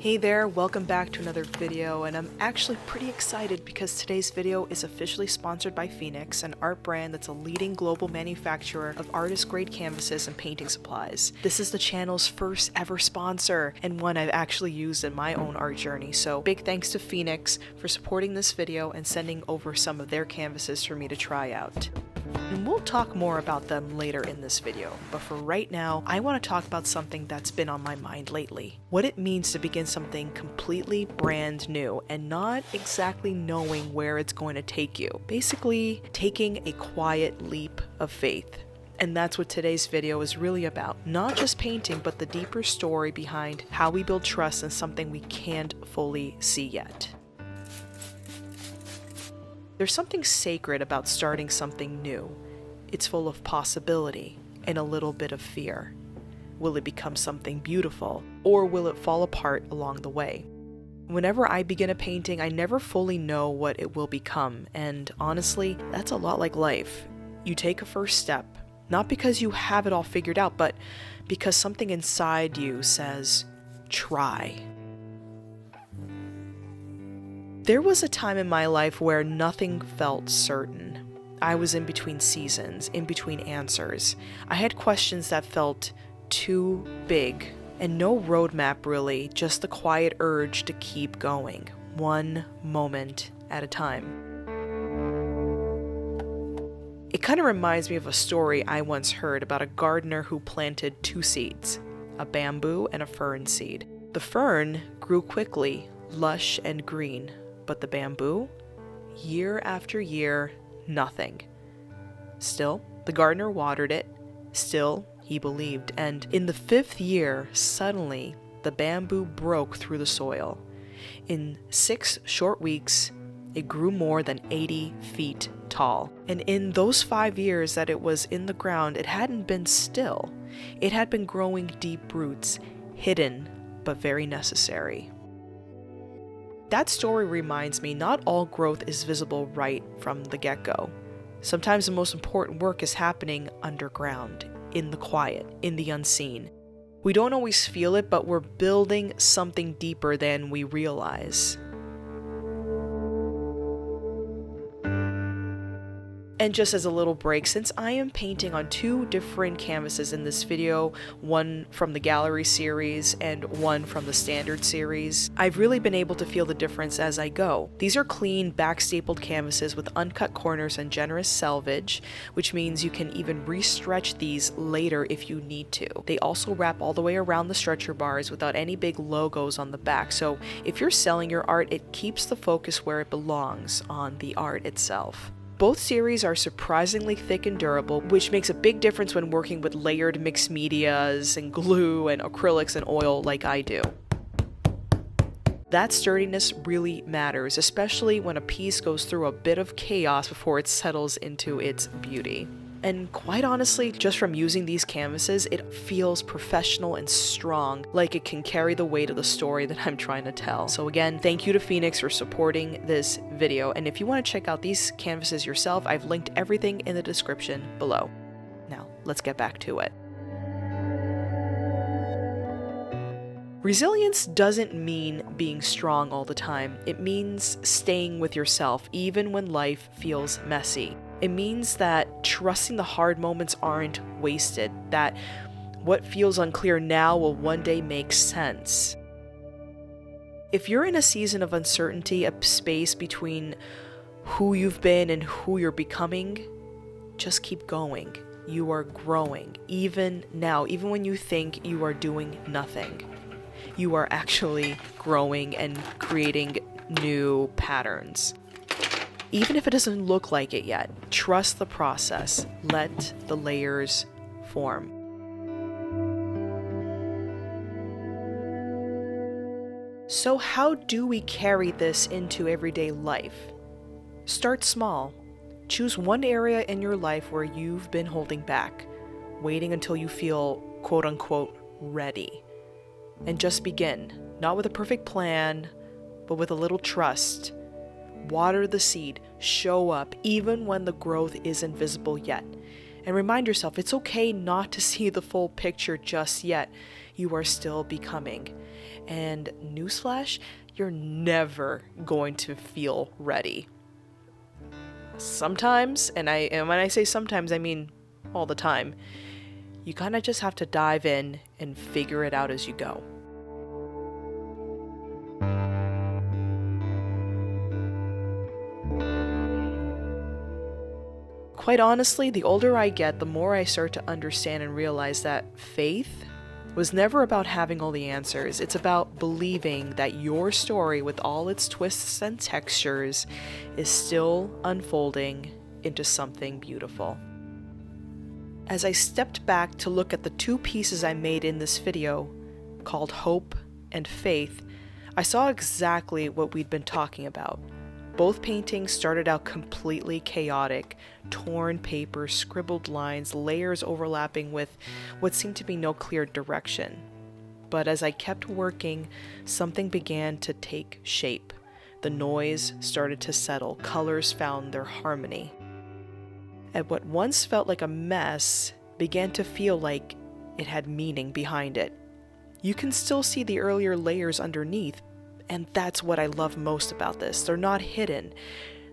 Hey there, welcome back to another video, and I'm actually pretty excited because today's video is officially sponsored by Phoenix, an art brand that's a leading global manufacturer of artist-grade canvases and painting supplies. This is the channel's first ever sponsor, and one I've actually used in my own art journey, so big thanks to Phoenix for supporting this video and sending over some of their canvases for me to try out. And we'll talk more about them later in this video, but for right now, I want to talk about something that's been on my mind lately. What it means to begin something completely brand new and not exactly knowing where it's going to take you. Basically, taking a quiet leap of faith. And that's what today's video is really about. Not just painting, but the deeper story behind how we build trust in something we can't fully see yet. There's something sacred about starting something new. It's full of possibility and a little bit of fear. Will it become something beautiful, or will it fall apart along the way? Whenever I begin a painting, I never fully know what it will become, and honestly, that's a lot like life. You take a first step, not because you have it all figured out, but because something inside you says, try. There was a time in my life where nothing felt certain. I was in between seasons, in between answers. I had questions that felt too big, and no roadmap really, just the quiet urge to keep going, one moment at a time. It kind of reminds me of a story I once heard about a gardener who planted two seeds, a bamboo and a fern seed. The fern grew quickly, lush and green. But the bamboo? Year after year, nothing. Still, the gardener watered it. Still, he believed. And in the 5th year, suddenly, the bamboo broke through the soil. In 6 short weeks, it grew more than 80 feet tall. And in those 5 years that it was in the ground, it hadn't been still. It had been growing deep roots, hidden, but very necessary. That story reminds me not all growth is visible right from the get-go. Sometimes the most important work is happening underground, in the quiet, in the unseen. We don't always feel it, but we're building something deeper than we realize. And just as a little break, since I am painting on 2 different canvases in this video, one from the gallery series and one from the standard series, I've really been able to feel the difference as I go. These are clean, back-stapled canvases with uncut corners and generous selvage, which means you can even re-stretch these later if you need to. They also wrap all the way around the stretcher bars without any big logos on the back, so if you're selling your art, it keeps the focus where it belongs, on the art itself. Both series are surprisingly thick and durable, which makes a big difference when working with layered mixed medias and glue and acrylics and oil like I do. That sturdiness really matters, especially when a piece goes through a bit of chaos before it settles into its beauty. And quite honestly, just from using these canvases, it feels professional and strong, like it can carry the weight of the story that I'm trying to tell. So again, thank you to Phoenix for supporting this video. And if you want to check out these canvases yourself, I've linked everything in the description below. Now, let's get back to it. Resilience doesn't mean being strong all the time. It means staying with yourself, even when life feels messy. It means that trusting the hard moments aren't wasted, that what feels unclear now will one day make sense. If you're in a season of uncertainty, a space between who you've been and who you're becoming, just keep going. You are growing, even now, even when you think you are doing nothing. You are actually growing and creating new patterns. Even if it doesn't look like it yet, trust the process. Let the layers form. So how do we carry this into everyday life? Start small. Choose one area in your life where you've been holding back, waiting until you feel quote-unquote ready. And just begin, not with a perfect plan, but with a little trust. Water the seed, show up, even when the growth isn't visible yet. And remind yourself it's okay not to see the full picture just yet. You are still becoming. And newsflash, you're never going to feel ready. Sometimes, and when I say sometimes, I mean all the time, you kind of just have to dive in and figure it out as you go. Quite honestly, the older I get, the more I start to understand and realize that faith was never about having all the answers. It's about believing that your story, with all its twists and textures, is still unfolding into something beautiful. As I stepped back to look at the two pieces I made in this video, called Hope and Faith, I saw exactly what we'd been talking about. Both paintings started out completely chaotic, torn paper, scribbled lines, layers overlapping with what seemed to be no clear direction. But as I kept working, something began to take shape. The noise started to settle, colors found their harmony. And what once felt like a mess began to feel like it had meaning behind it. You can still see the earlier layers underneath, and that's what I love most about this. They're not hidden.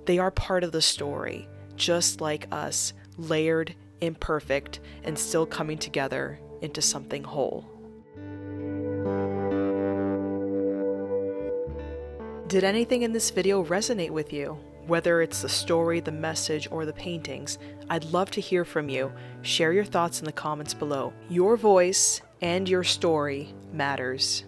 They are part of the story, just like us, layered, imperfect, and still coming together into something whole. Did anything in this video resonate with you? Whether it's the story, the message, or the paintings, I'd love to hear from you. Share your thoughts in the comments below. Your voice and your story matters.